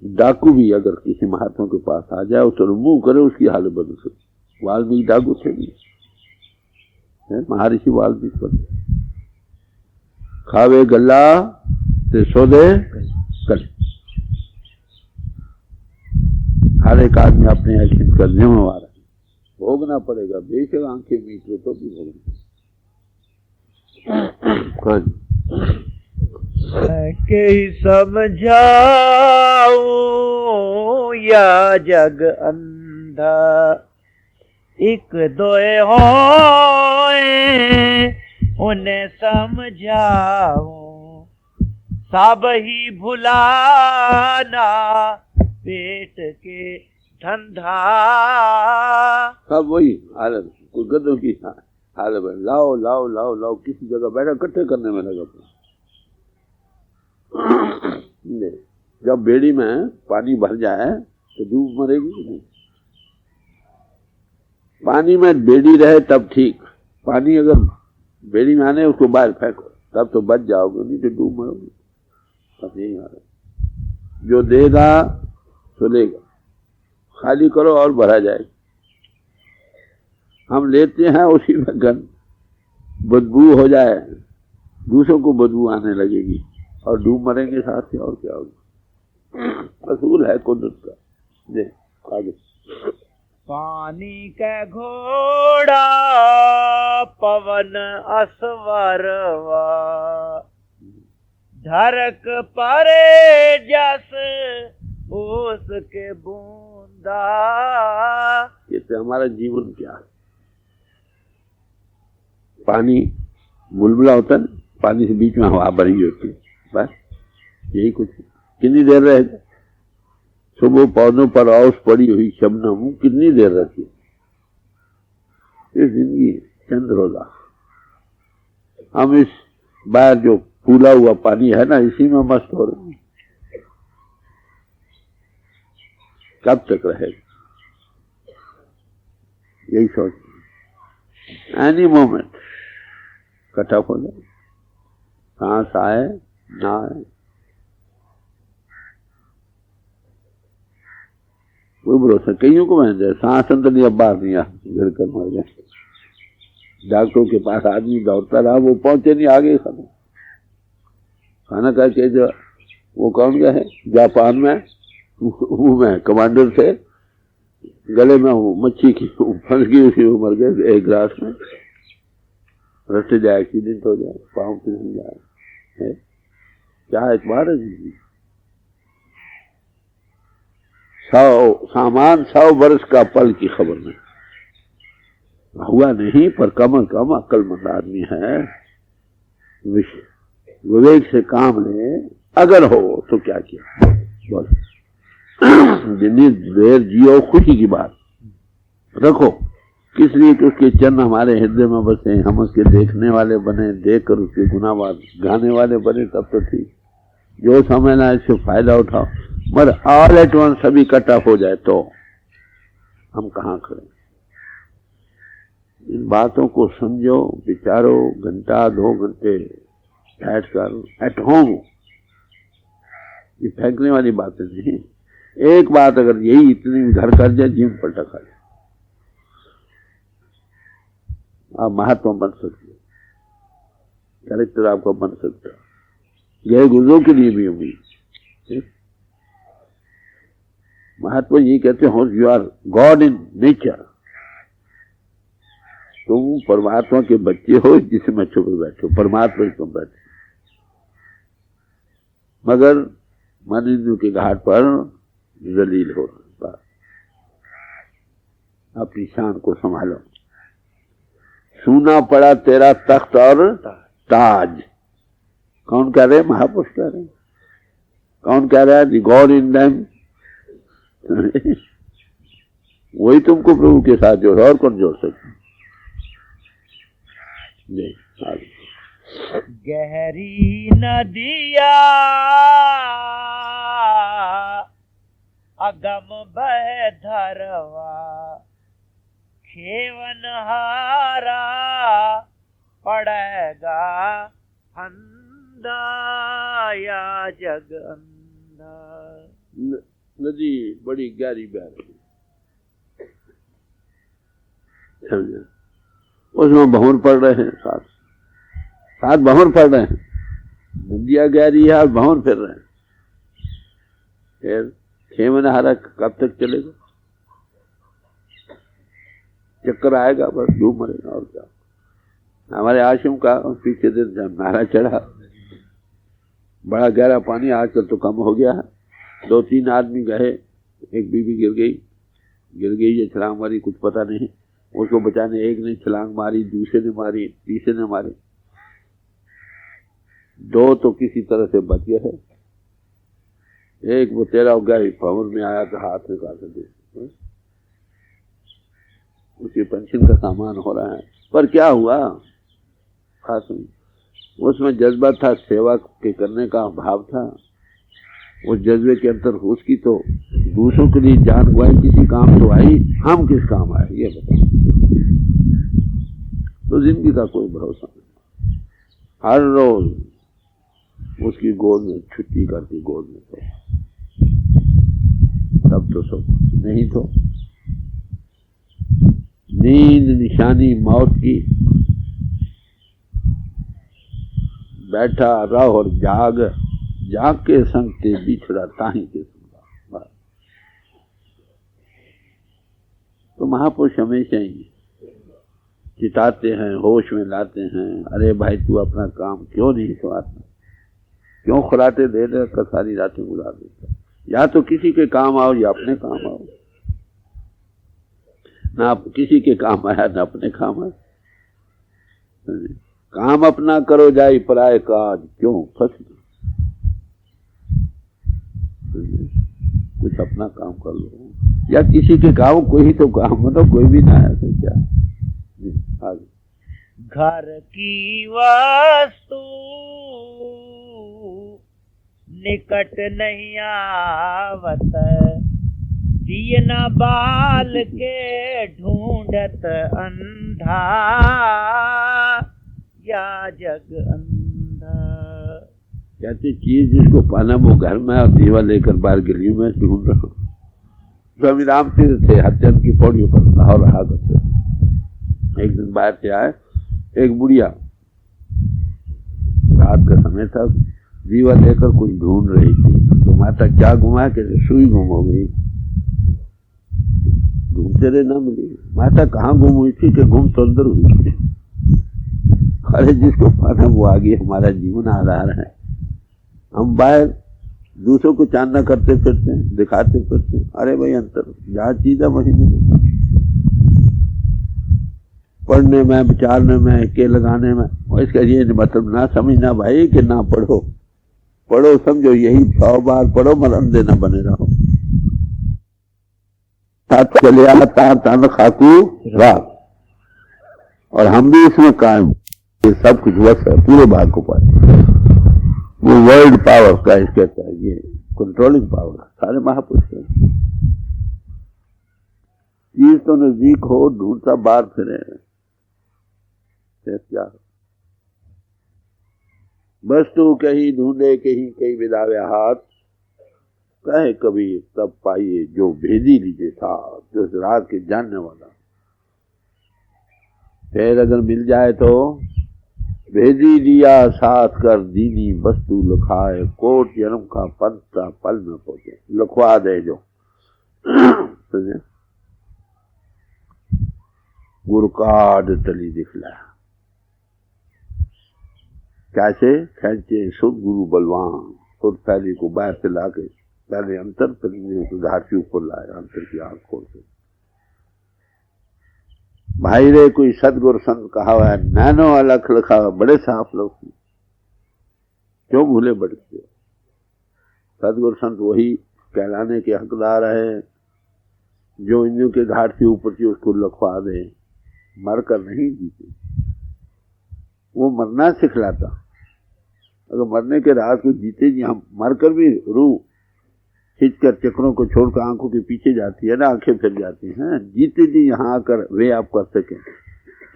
डाकू भी अगर किसी महात्मा के पास आ जाए तो रिमूव करे, उसकी हालत बदल सकती। वाल्मीकि डाकू थे भी, महर्षि वाल्मीकि पर खावे गल्ला ते सोदे कल। हर एक आदमी अपने एक्शन का जिम्मेवार है, भोगना पड़ेगा, बेशक आंखें मीट लो तो भी भोगना। के समझाऊं या जग अंधा, एक दोए होए उन्हें समझाऊं, सब ही भुलाना पेट के धंधा। सब वही हालत, कोई गधों की हालत है, लाओ लाओ लाओ लाओ, किसी जगह बैठा इकट्ठे करने में लगा। जब बेड़ी में पानी भर जाए तो डूब मरेगी नहीं। पानी में बेड़ी रहे तब ठीक, पानी अगर बेड़ी में आने उसको बाहर फेंको तब तो बच जाओगे, नहीं तो डूब मरोगे। बस यही हालत, जो देगा तो लेगा, खाली करो और भरा जाएगा। हम लेते हैं उसी में गंद, बदबू हो जाए, दूसरों को बदबू आने लगेगी और डूब मरेंगे साथ से, और क्या होगा। असूल है कुदरत का। देख आगे पानी के घोड़ा पवन असवरवा, धरक परे जस उसके बूंदा। ये तो हमारा जीवन क्या है। पानी बुलबुला होता है, पानी से बीच में हवा भरी होती है, बस यही कुछ। कितनी देर रहेगा? सुबह पौधों पर औस पड़ी हुई शबनम कितनी देर रहती है? ये जिंदगी चंद रोजा। हम इस बाहर जो फूला हुआ पानी है ना, इसी में मस्त हो रहे हैं। कब तक रहेगा? यही सोच। एनी मोमेंट कट ऑफ हो जाए, सांस आए ना आए कोई भरोसा। कईयों को मैंने सांस अंदर नहीं, अब बाहर नहीं आ, घर कर मर गए। डॉक्टरों के पास आदमी दौड़ता रहा, वो पहुंचे नहीं, आगे खाना खा के। जो वो कौन गया है जापान में, वो मैं कमांडर थे, गले में मच्छी की फंस गई, उसी वो मर गए एक गिलास में। रस्ते जाए एक्सीडेंट हो जाए, पाँव फिसल जाए, क्या एतबार है जिंदगी। 100 वर्ष का पल की खबर नहीं हुआ नहीं, पर कम से कम अक्लमंद आदमी है, विवेक से काम ले। अगर हो तो क्या किया, बोल। जितनी देर जियो खुशी की बात रखो, किस लिए कि उसके चरण हमारे हृदय में बसे, हम उसके देखने वाले बने, देख कर उसके गुनाहगार गाने वाले बने, तब तो ठीक। जो समय ना इससे फायदा उठाओ, मगर ऑल एट वंस सभी कट ऑफ हो जाए तो हम कहाँ खड़े। इन बातों को समझो, विचारो, घंटा 2 घंटे बैठ कर एट होम। ये फेंकने वाली बातें नहीं। एक बात अगर यही इतनी घर कर जाए, जीवन पलटा खा जाए, आप महात्मा बन सकते हो, कलेक्टर आपको बन सकता है। गए गुजरों के लिए भी उम्मीद। महात्मा ये कहते हो, you are God in nature. तुम परमात्मा के बच्चे हो, जिसमें छुपे बैठे हो, परमात्मा तुम बैठे, मगर मनिंद्र के घाट पर जलील हो। अपनी शान को संभालो। सूना पड़ा तेरा तख्त और ताज। कौन कह रहे? महापुरुष कह रहे। कौन कह रहा है? The God in them. वही तुमको प्रभु के साथ जोड़, और कौन जोड़ सकते? गहरी नदिया अगम बह धरवा, खेवन हारा पड़ेगा अंधा या जग अंधा। नदी बड़ी गहरी बह रही, समझे? उसमें भंवर पड़ रहे हैं, साथ भंवर पड़ रहे हैं। नदियाँ गहरी है और भंवर फिर रहे हैं। फिर खेमन हारा कब तक चलेगा? चक्कर आएगा, बस डूब मरेगा, और क्या। हमारे आश्रम का पीछे दिन नारा चढ़ा, बड़ा गहरा पानी, आजकल तो कम हो गया है। 2-3 आदमी गए, एक बीबी गिर गई या छलांग मारी, कुछ पता नहीं। उसको बचाने एक ने छलांग मारी, दूसरे ने मारी, तीसरे ने मारी, 2 तो किसी तरह से बच गए। एक वो 13 गया, भंवर में आया तो हाथ में काट दे, उसकी पेंशन का सामान हो रहा है। पर क्या हुआ? खास नहीं। उसमें जज्बा था, सेवा के करने का भाव था। उस जज्बे के अंदर उसकी तो दूसरों के लिए जान गवाई, किसी काम तो आई, हम किस काम आए ये बताओ। तो जिंदगी का कोई भरोसा नहीं। हर रोज उसकी गोद में छुट्टी करती, गोद में तो तब तो सब नहीं तो नींद निशानी मौत की। बैठा रह और जाग, जाग के संग ते बिछड़ा ताही के संग। महापुरुष हमेशा ही चिताते हैं, होश में लाते हैं, अरे भाई तू अपना काम क्यों नहीं संवारता, क्यों खुराते दे दे कर सारी रातें गुजार देता, या तो किसी के काम आओ या अपने काम आओ। ना किसी के काम आया ना अपने काम आया। काम अपना करो जाई पराए काज, क्यों फंसना, कुछ अपना काम कर लो या किसी के काम, कोई तो काम मतलब कोई भी ना है तो क्या। आगे घर की वस्तु निकट नहीं आवत, दिए न बाल के ढूंढत अंधा, या जग अंधा। कहते चीज जिसको पाना वो घर में और दीवा लेकर बाहर गलियों में ढूंढ रहा। स्वामी रामतीर्थ थे हरिचंद की पौड़ियों पर लाहौर रहा करते। एक दिन बाहर से आए, एक बुढ़िया रात का समय था, दीवा लेकर कुछ ढूंढ रही थी। तो माता क्या घुमा के सुई गुम हो गई, ढूंढते रहे ना मिली। माता कहाँ गुम हुई थी कि गुम तो अंदर हुई थी। अरे जिसको पाना वो आगे हमारा जीवन आधार है। हम बाहर दूसरों को चांदा करते फिरते हैं, दिखाते फिरते हैं, अरे भाई अंतर जहाँ चीज है वही मिले। पढ़ने में, विचारने में, के लगाने में, और इसका ये मतलब ना समझना भाई कि ना पढ़ो, पढ़ो समझो, यही 100 बार पढ़ो मगर अंधे न बने रहो। चले आता तन खाकू रात, और हम भी इसमें कायम, ये सब कुछ वक्त है पूरे भाग को पाए। वो वर्ल्ड पावर का इसके कहता है, ये कंट्रोलिंग पावर सारे महापुरुष है। चीज तो नजदीक हो, ढूंढता बाहर फिरे, क्या वस्तु कहीं ढूंढे कहीं कहीं विदावे हाथ, कहे कभी तब पाइए जो भेदी लीजिए था, जो इस रात के जानने वाला। फिर अगर मिल जाए तो भेदी लिया साथ कर दीनी वस्तु लिखाए, कोट जन्म का पंथा पल में पहुंचे, लिखवा दे जो। गुरकाड तली दिखला कैसे खेचे सुध गुरु बलवान, खुद पहले को बाहर से लाके पहले अंतर सुधार के ऊपर लाए, अंतर की आंख खोल के। भाई रे कोई सदगुरु संत कहा हुआ है, नैनो अलख लिखा हुआ, बड़े साफ लोग क्यों भूले बढ़ते। सदगुरु संत वही कहलाने के हकदार है जो इंद्रियों के घाट के ऊपर की उसको लिखवा दे, मरकर नहीं जीते। वो मरना सिखलाता, अगर मरने के रात को जीते जी, हम मरकर भी रूह खींचकर चक्रों को छोड़कर आंखों के पीछे जाती है ना, आंखें फिर जाती हैं, जीते जी यहाँ आकर वे आप कर सकें।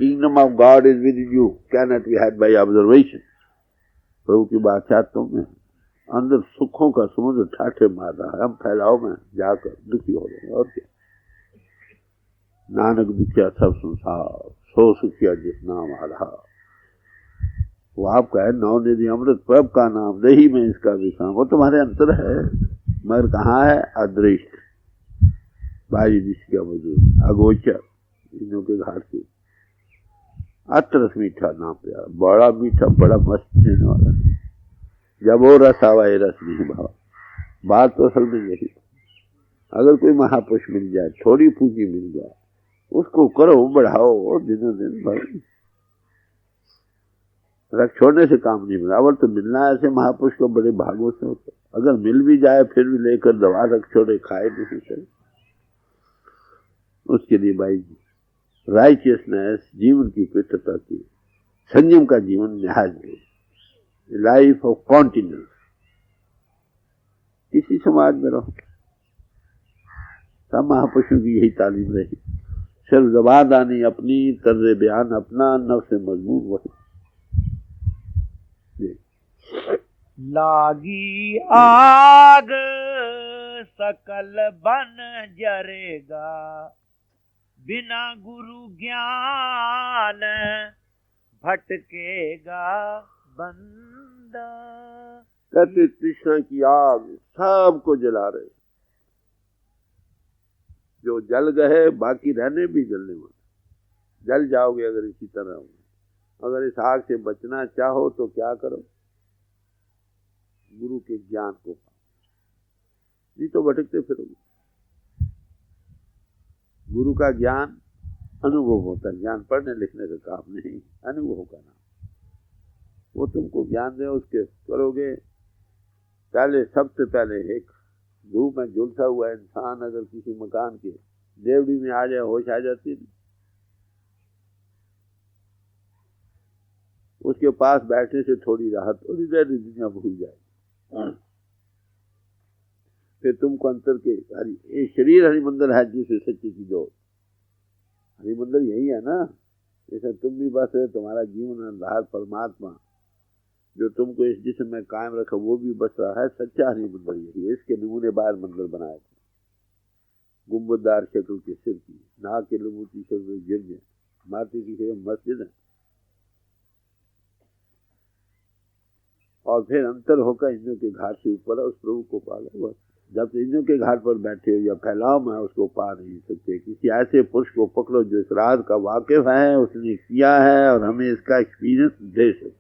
Kingdom of God is with you, can not be had by observation. प्रभु की बादशाह तुम में अंदर सुखों का समुद्र ठाठे मार रहा है, हम फैलाव में जाकर दुखी हो रहे हैं। और क्या, नानक दुखिया सब संसार, सो सुखिया जिस नाम आधा। वो आपका है, नौ निधि अमृत प्रभ का नाम, दही में इसका विश्राम। वो तुम्हारे अंतर है, मगर कहाँ है, अदृष्ट बाजी दृष्टि का वजूद, अगोचर, इनों के घाट से। अतरस मीठा नाम प्यारा, बड़ा मीठा, बड़ा मस्त देने वाला। जब वो रस आवा ये रस नहीं भावा। बात तो असल में यही, अगर कोई महापुरुष मिल जाए, थोड़ी पूंजी मिल जाए, उसको करो, बढ़ाओ दिनों दिन भाई। रख छोड़ने से काम नहीं मिला, अवर तो मिलना ऐसे महापुरुष को बड़े भागों से होता। अगर मिल भी जाए फिर भी लेकर दवा रख छोड़े, खाए नहीं करे। उसके लिए भाई राइचियसनेस, जीवन की पवित्रता की, संयम का जीवन निहाज, लाइफ ऑफ कॉन्टिन्यूस। किसी समाज में रहो, सब महापुरुषों की यही तालीम रही। सिर्फ जबान आनी अपनी, तर्ज बयान अपना, नफ्स मजबूत वही। लागी आग सकल बन जरेगा, बिना गुरु ज्ञान भटकेगा बंदा। कहते तृष्णा की आग सबको जला रहे, जो जल गए बाकी रहने भी जलने वाले, जल जाओगे अगर इसी तरह हो। अगर इस आग से बचना चाहो तो क्या करो, गुरु के ज्ञान को पाओ, नहीं तो भटकते फिरोगे। गुरु का ज्ञान अनुभव होता है, ज्ञान पढ़ने लिखने का काम नहीं, अनुभव का नाम। वो तुमको ज्ञान दे, उसके करोगे। पहले सबसे पहले एक धूप में झुलसा हुआ इंसान अगर किसी मकान के देवड़ी में आ जाए, होश आ जाती है। उसके पास बैठने से थोड़ी राहत, थोड़ी देर दुनिया भूल जाएगी। फिर तुमको अंतर के ये शरीर हरिमंदिर है जिसे सच्ची की जोत, हरिमंदिर यही है ना। जैसे तुम भी बस है, तुम्हारा जीवन आधार परमात्मा जो तुमको इस जिस्म में कायम रखा वो भी बस रहा है। सच्चा हरिमंदिर यही है। इसके नमूने बाहर मंदिर बनाए थे, गुंबददार शक्ल के सिर की, नाक के लबूती शक्ल गिरजे, माटी की शक्ल मस्जिद है। और फिर अंतर होकर इंद्रियों के घाट से ऊपर है, उस प्रभु को पालो। बस जब इंद्रियों के घाट पर बैठे हो या फैलाव में उसको पा नहीं सकते। किसी ऐसे पुरुष को पकड़ो जो इस रात का वाकिफ है, उसने किया है और हमें इसका एक्सपीरियंस दे सके।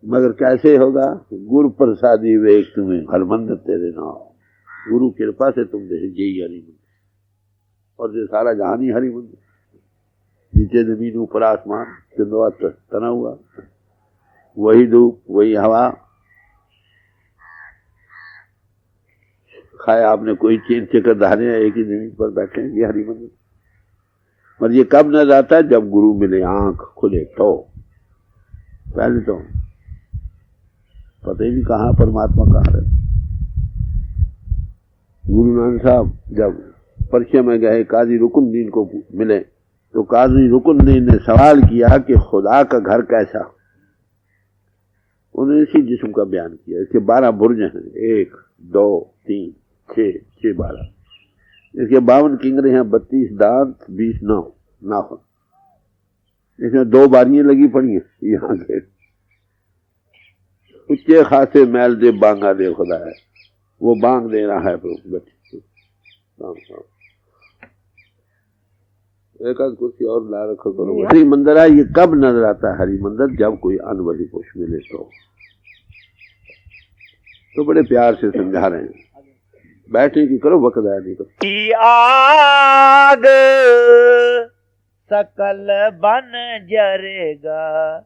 मगर कैसे होगा? गुरु प्रसादी विवेक तुम्हें हरमंदिर तेरे नाम। गुरु कृपा से तुम देखे यही हरिमंदिर, और ये सारा जहान ही हरिमंदिर। नीचे जमीन ऊपर आसमान, चंदवा तना हुआ, वही धूप वही हवा। खाए आपने कोई चीज चेकर धारे, एक ही जमीन पर बैठे, ये हरिमंदिर। और ये कब न जाता है? जब गुरु मिले, आंख खुले तो। पहले तो पता ही नहीं कहाँ परमात्मा कहाँ है। गुरु नानक साहब जब परिचय में गए, काजी रुकुनुद्दीन को मिले, तो काजी रुकुनुद्दीन ने सवाल किया कि खुदा का घर कैसा। उन्होंने इसी जिस्म का बयान किया। इसके 12 बुर्ज हैं, 1 2 3 6 12। इसके 52 किंगरे हैं, 32 दांत, 20 नाखून। इसमें 2 बारियां लगी पड़ी हैं यहाँ के। उच्चे खासे मैल दे बांगा दे खुदा है, वो बांग दे रहा है प्रभु। एक आध कुर्सी और ला रखो करो। हरि मंदिर है, ये कब नजर आता है हरि मंदिर? जब कोई अनुभवी पुरुष मिले तो बड़े प्यार से समझा रहे हैं। बैठे की करो, वक्त आया नहीं करो। आग सकल बन जरेगा,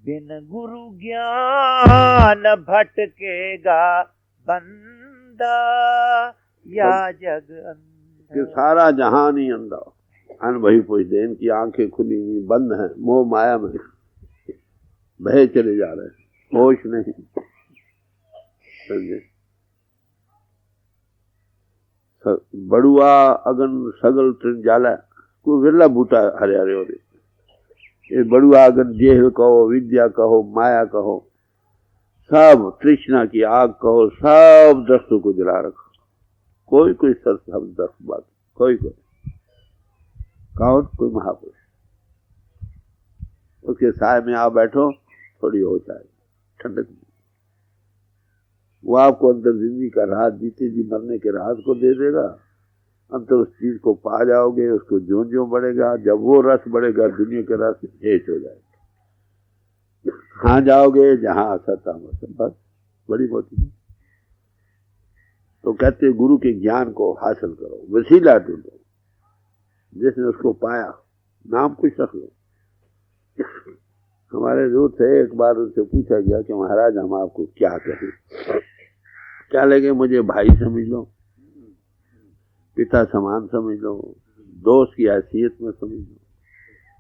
बिन गुरु ज्ञान भटकेगा बंदा या जग अंधा। सारा जहान ही अंधा। अनुभवी पुरुष दे, इनकी आंखें खुली हुई बंद हैं, मोह माया में बहे चले जा रहे हैं, होश नहीं। समझे? बड़ुआ अगन सगल तृण जाला, कोई विरला बूटा हरे हरे हो रहे। ये बड़ुआ अगन जेहल कहो, विद्या कहो, माया कहो, सब तृष्णा की आग कहो, सब दस्तों को जला रखो। कोई सब दस्त बात, कोई कौन? कोई महापुरुष। उसके साय में आ बैठो, थोड़ी हो जाए ठंडक। वो आपको अंदर जिंदगी का राज, जीते जी मरने के राज को दे देगा। अंतर उस चीज को पा जाओगे, उसको जो बढ़ेगा। जब वो रस बढ़ेगा, दुनिया के रस हेच हो जाएगा। कहाँ जाओगे? जहाँ असता बस बड़ी मोटी। तो कहते गुरु के ज्ञान को हासिल करो, वसीला ढूंढो। जिसने उसको पाया, नाम कुछ रख लो। हमारे दूर थे, एक बार उनसे पूछा गया कि महाराज हम आपको क्या कहें? क्या लगे? मुझे भाई समझ लो, पिता समान समझ लो, दोस्त की हैसियत में समझ लो,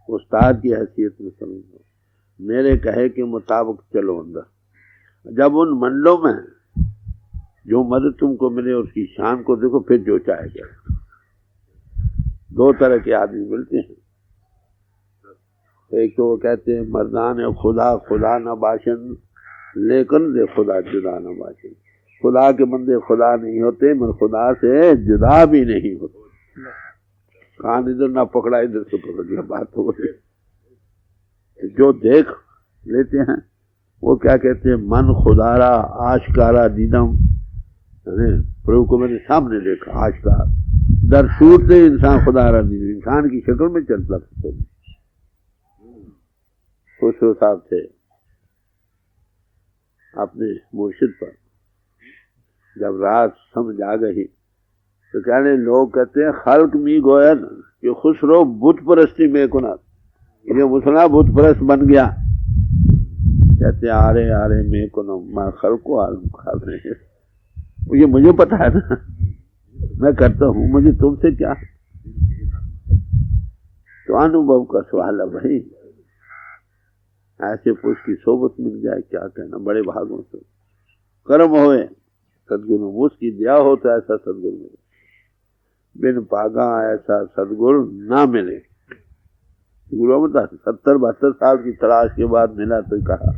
उस्ताद की हैसियत में समझ लो, मेरे कहे के मुताबिक चलो अंदर। जब उन मंडलों में जो मदद तुमको मिले उसकी शान को देखो, फिर जो चाहेगा। 2 तरह के आदमी मिलते हैं। एक तो वो कहते हैं मर्दान खुदा, खुदा न बाशन, लेकिन दे खुदा जुदा न बाशन। खुदा के बंदे खुदा नहीं होते, मगर खुदा से जुदा भी नहीं होते। कान इधर ना पकड़ा, इधर से पकड़ लिया, बात हो गई। जो देख लेते हैं वो क्या कहते हैं, मन खुदारा आशकारा दीदम, प्रभु को मैंने सामने देखा, आशकार दर सूरते इंसान खुदारा दीदम, इंसान की शक्ल में चल सकते। खुसरो साहब थे अपने मुर्शिद पर, जब रात समझ आ गई तो कहने, लोग कहते हैं खल्क मी गोयन कि खुसरो बुत परस्ती में कुना, ये मुसला बुत परस्त बन गया। कहते आ रहे मैं को मैं खल्क को आलम खा रहे हैं, ये मुझे पता है ना, मैं करता हूँ, मुझे तुमसे क्या। तो अनुभव का सवाल है भाई, ऐसे पुरुष की सोबत मिल जाए, क्या कहना, बड़े भागों से कर्म होए सदगुरु, उसकी दया हो तो ऐसा सदगुरु मिले, बिन पागा ऐसा सदगुरु ना मिले। गुरु अमरदास 70-72 साल की तलाश के बाद मिला तो कहा,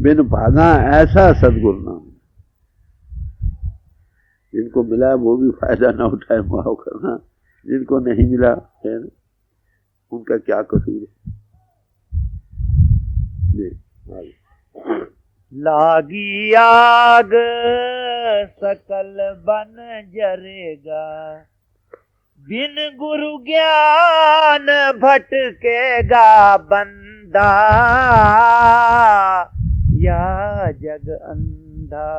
बिन भागा ऐसा सदगुरु ना मिले। जिनको मिला वो भी फायदा ना उठाए, माफ करना, जिनको नहीं मिला है उनका क्या कसूर है। लागी आग सकल बन जरेगा, बिन गुरु ज्ञान भटकेगा बंदा, या जग अंधा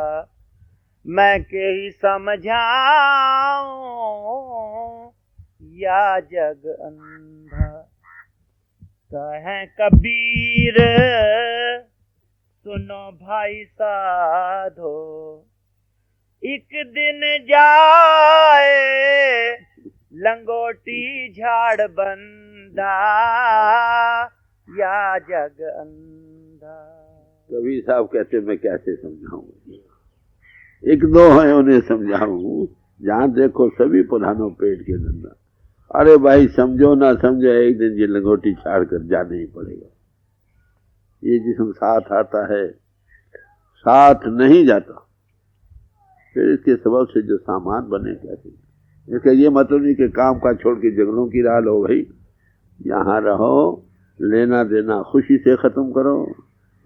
मैं के ही समझाऊं, या जग अंधा। कहें कबीर सुनो भाई साधो, एक दिन जाए लंगोटी झाड़ बंदा, या जग अंधा। कबीर साहब कहते मैं कैसे समझाऊं, एक दो है उन्हें समझाऊं, जहां देखो सभी पुरानों पेट के धंधा। अरे भाई समझो ना समझो, एक दिन ये लंगोटी छाड़ कर जाना ही पड़ेगा। ये जिस्म साथ आता है साथ नहीं जाता, फिर इसके सबब से जो सामान बने कैसे। इसका ये मतलब नहीं कि काम का छोड़ के जंगलों की राह लो भाई, यहाँ रहो, लेना देना खुशी से खत्म करो,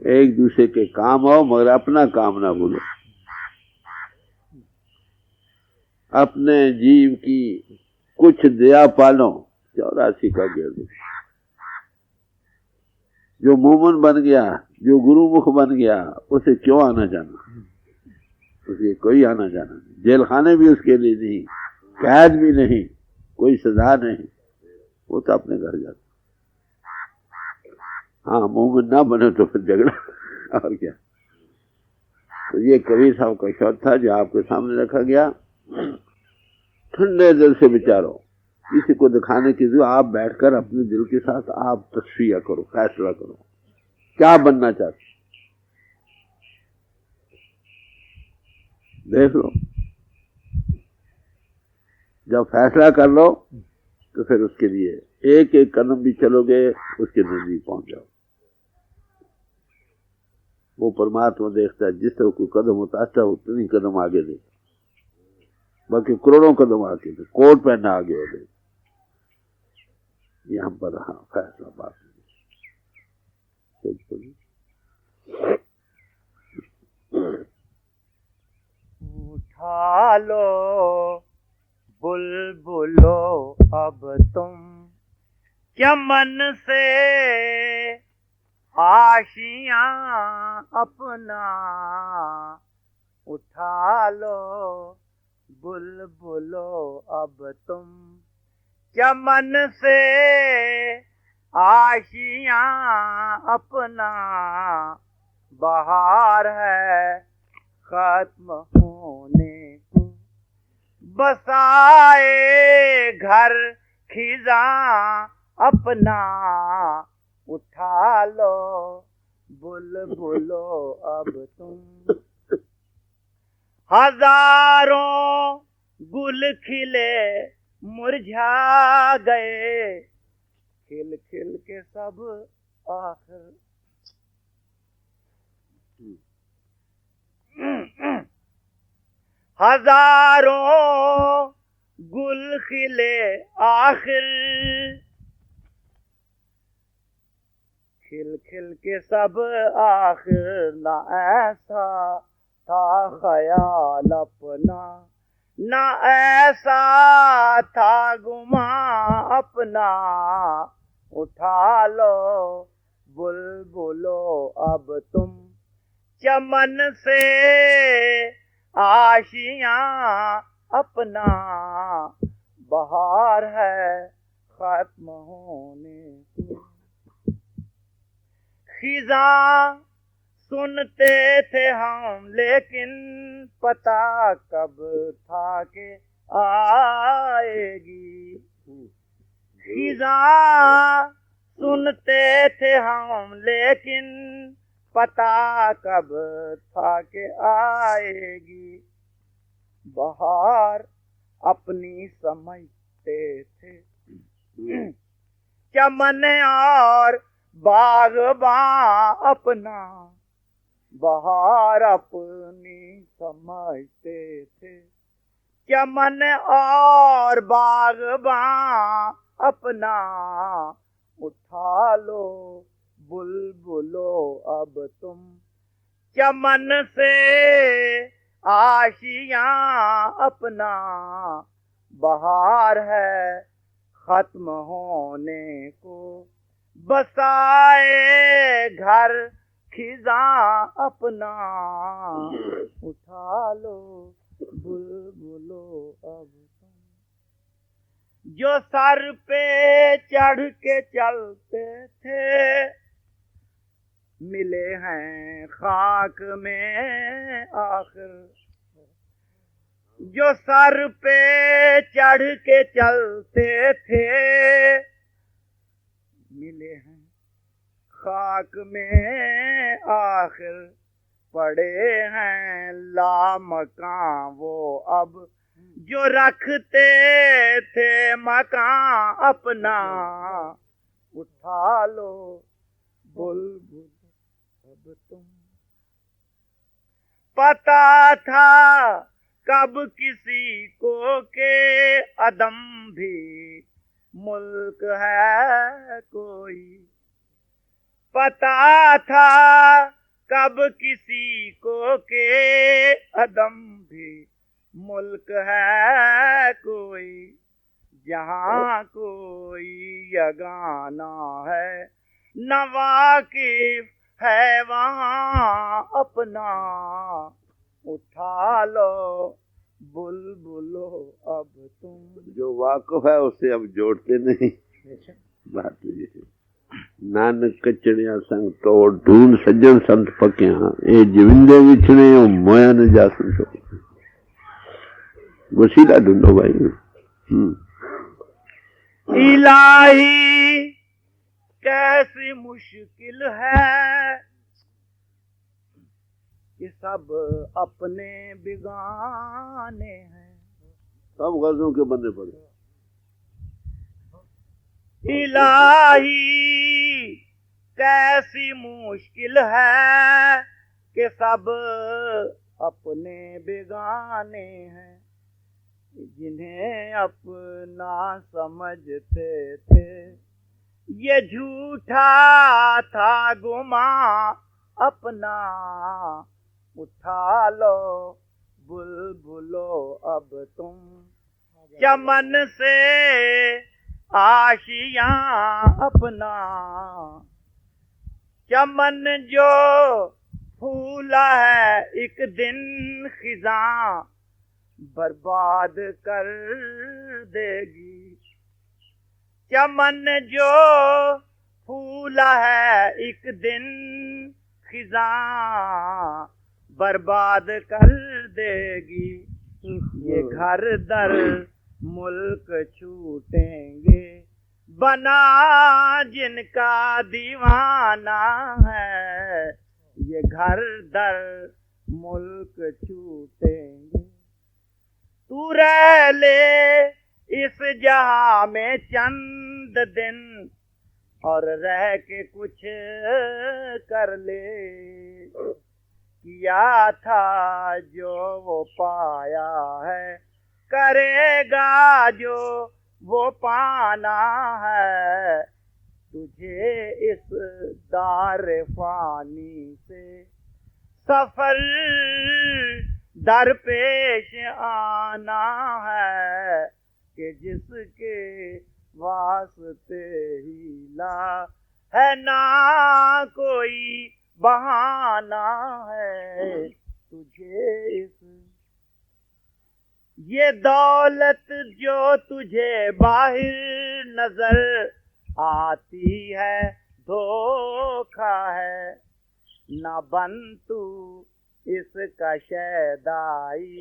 एक दूसरे के काम आओ, मगर अपना काम ना भूलो। अपने जीव की कुछ दया पालो, 84 का गिरद। जो मोमन बन गया, जो गुरुमुख बन गया, उसे क्यों आना जाना, उसे कोई आना जाना नहीं। जेल खाने भी उसके लिए नहीं, कैद भी नहीं, कोई सजा नहीं, वो तो अपने घर जाता। हाँ मोमन ना बने तो फिर झगड़ा और क्या। तो ये कबीर साहब का शब्द था जो आपके सामने रखा गया। ठंडे दिल से विचारो, किसी को दिखाने की जो आप बैठकर अपने दिल के साथ आप तस्वीर करो, फैसला करो क्या बनना चाहते, देख लो। जब फैसला कर लो तो फिर उसके लिए एक एक कदम भी चलोगे, उसके नजदीक पहुंच जाओ। वो परमात्मा देखता है, जिस तरह कोई कदम उतारता है उतनी कदम आगे दे, बाकी करोड़ों कदम आगे दे, कोर्ट पे ना आगे हो दे। यहाँ पर हाँ फैसला बात उठा लो बुलबुलो अब तुम चमन से आशियां अपना, उठा लो बुलबुलो अब तुम चमन से आशियां अपना, बहार है खत्म होने को, बसाए घर खिजा अपना, उठा लो बुलबुलो अब तुम। हजारों गुल खिले मुरझा गए, खिल खिल के सब आखिर। हजारों गुल खिले आखिर, खिल खिल के सब आखिर ना ऐसा था ख्याल अपना, ना ऐसा था गुमा अपना। उठा लो बुलबुलो अब तुम चमन से आशियां अपना। बहार है खत्म होने को। खिज़ां सुनते थे हम लेकिन पता कब था कि आएगी। खिज़ां सुनते थे हम लेकिन पता कब था कि आएगी। बहार अपनी समझते थे चमन और बागबां अपना। बहार अपनी समझते थे चमन और बागबां अपना। उठा लो बुलबुलो अब तुम चमन से आशियां अपना। बहार है खत्म होने को। बसाए घर खिज़ां अपना। उठा लो बुलबुलो अब तुम। जो सर पे चढ़ के चलते थे मिले हैं खाक में आखिर। जो सर पे चढ़ के चलते थे मिले हैं खाक में आखिर। पड़े हैं लामकां वो अब जो रखते थे मकां अपना। उठा लो बुलबुल अब तुम। पता था कब किसी को के अदम भी मुल्क है कोई। पता था कब किसी को के अदम भी मुल्क है कोई। जहाँ कोई यगाना है न वाकिफ है वहाँ अपना। उठा लो बुलबुलो अब तुम। जो वाकिफ है उससे अब जोड़ते नहीं। बात ये है नानक कचड़िया संग तोड़ ढूंढ सज्जन संत पकिया ए जिविंदे विछड़े मोया न जा सुनो। वसीला ढूंढो भाई। इलाही कैसी मुश्किल है कि सब अपने बिगाने हैं। सब गर्जों के बंदे पड़े। इलाही कैसी मुश्किल है कि सब अपने बेगाने हैं। जिन्हें अपना समझते थे ये झूठा था गुमा अपना। उठा लो बुलबुलो अब तुम चमन से आशियां अपना। चमन जो फूला है एक दिन खिज़ां बर्बाद कर देगी। चमन जो फूला है एक दिन खिज़ां बर्बाद कर देगी। ये घर दर मुल्क छूटेंगे बना जिनका दीवाना है। ये घर दर मुल्क छूटेंगे। तू रह ले इस जहां में चंद दिन और रह के कुछ कर ले। किया था जो वो पाया है करेगा जो वो पाना है। तुझे इस दार फानी से सफर दरपेश आना है कि जिसके वास्ते ही ला है ना कोई बहाना है तुझे इस ये दौलत जो तुझे बाहिर नजर आती है धोखा है न बन तू इसका शैदाई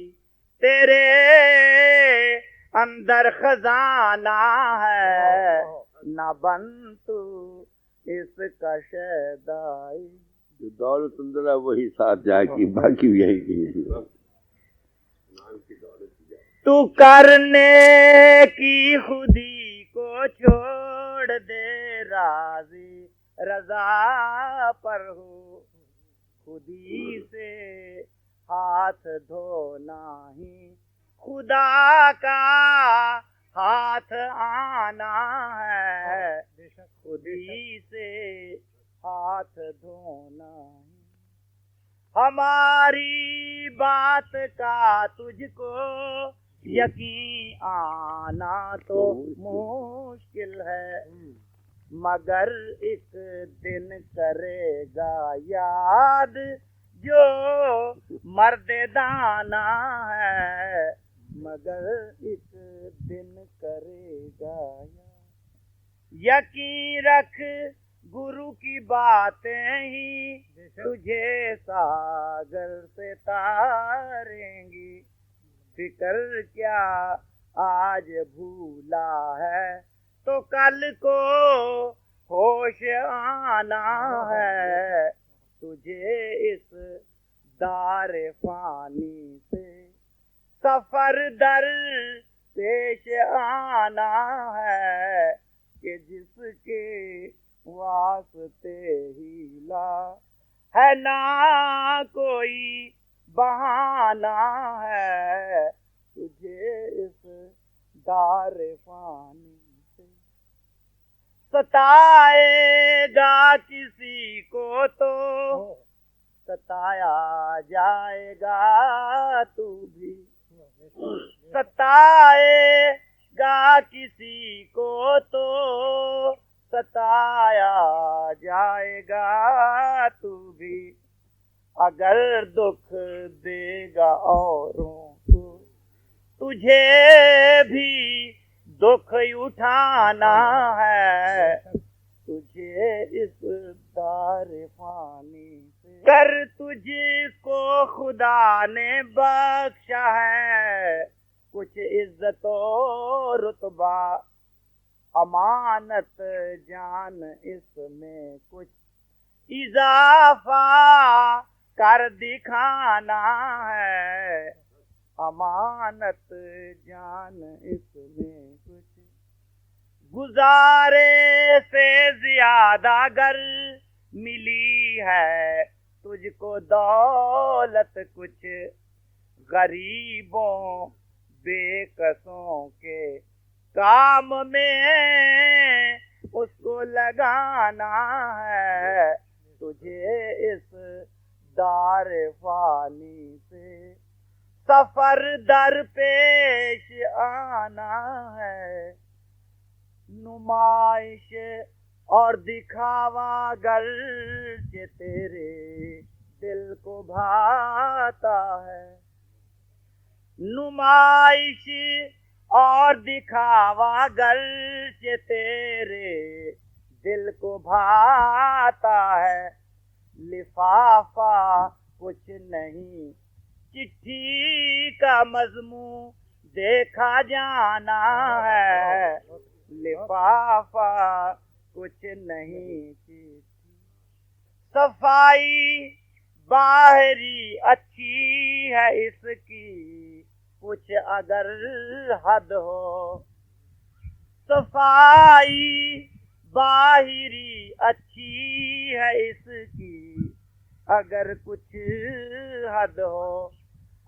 तेरे अंदर खजाना है न बन तू इसका शैदाई। जो दौलत अंदर है वही साथ जाएगी, बाकी यही नहीं। तू करने की खुदी को छोड़ दे राजी रजा पर हो खुदी से हाथ धोना ही खुदा का हाथ आना है खुदी से हाथ धोना ही। हमारी बात का तुझको यकीन आना तो मुश्किल है मगर एक दिन करेगा याद जो मर्द दाना है मगर एक दिन करेगा याद। यकीन रख गुरु की बातें ही तुझे सागर से तारेंगी फिक्र क्या आज भूला है तो कल को होश आना है तुझे इस दार फानी से सफर दर पेश आना है कि जिसके वास्ते ही ला है ना कोई बहाना है तुझे इस दार फानी से। सताएगा किसी को तो सताया जाएगा तू भी सताएगा किसी को तो सताया जाएगा तू भी अगर दुख देगा औरों को तुझे भी दुख उठाना है तुझे इस दार फानी से। कर तुझको खुदा ने बख्शा है कुछ इज्जत और रुतबा अमानत जान इसमें कुछ इजाफा कर दिखाना है अमानत जान इसमें कुछ गुजारे से ज्यादा गर मिली है तुझको दौलत कुछ गरीबों बेकसों के काम में उसको लगाना है तुझे इस दार फानी से सफर दर पेश आना है। नुमाइश और दिखावा गर्ज तेरे दिल को भाता है नुमाइश और दिखावा गर्ज तेरे दिल को भाता है लिफाफा कुछ नहीं चिट्ठी का मजमून देखा जाना है लिफाफा कुछ नहीं चिट्ठी। सफाई बाहरी अच्छी है इसकी कुछ अगर हद हो सफाई बाहरी अच्छी है इसकी अगर कुछ हद हो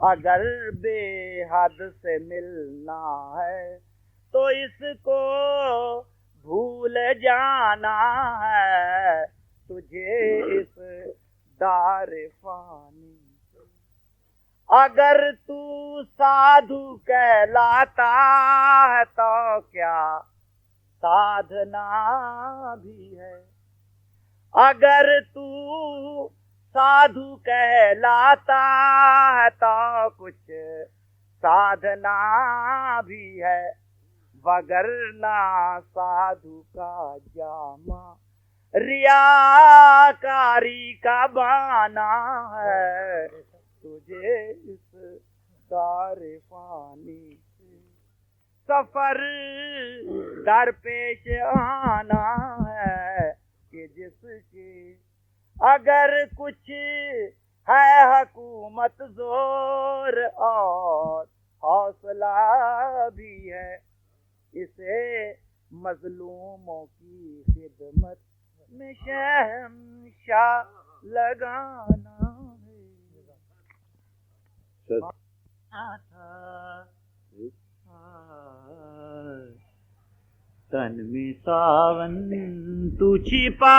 अगर बेहद से मिलना है तो इसको भूल जाना है तुझे इस दार फानी। अगर तू साधु कहलाता है तो क्या साधना भी है। अगर तू साधु कहलाता है तो कुछ साधना भी है। वगरना साधु का जामा रियाकारी का बाना है तुझे इस दारे फानी से। सफर दरपेश आना है कि जिसके अगर कुछ है हुकूमत जोर और हौसला भी है। इसे मजलूमों की खिदमत में शहंशाह लगाना है। तन में सावन तू छिपा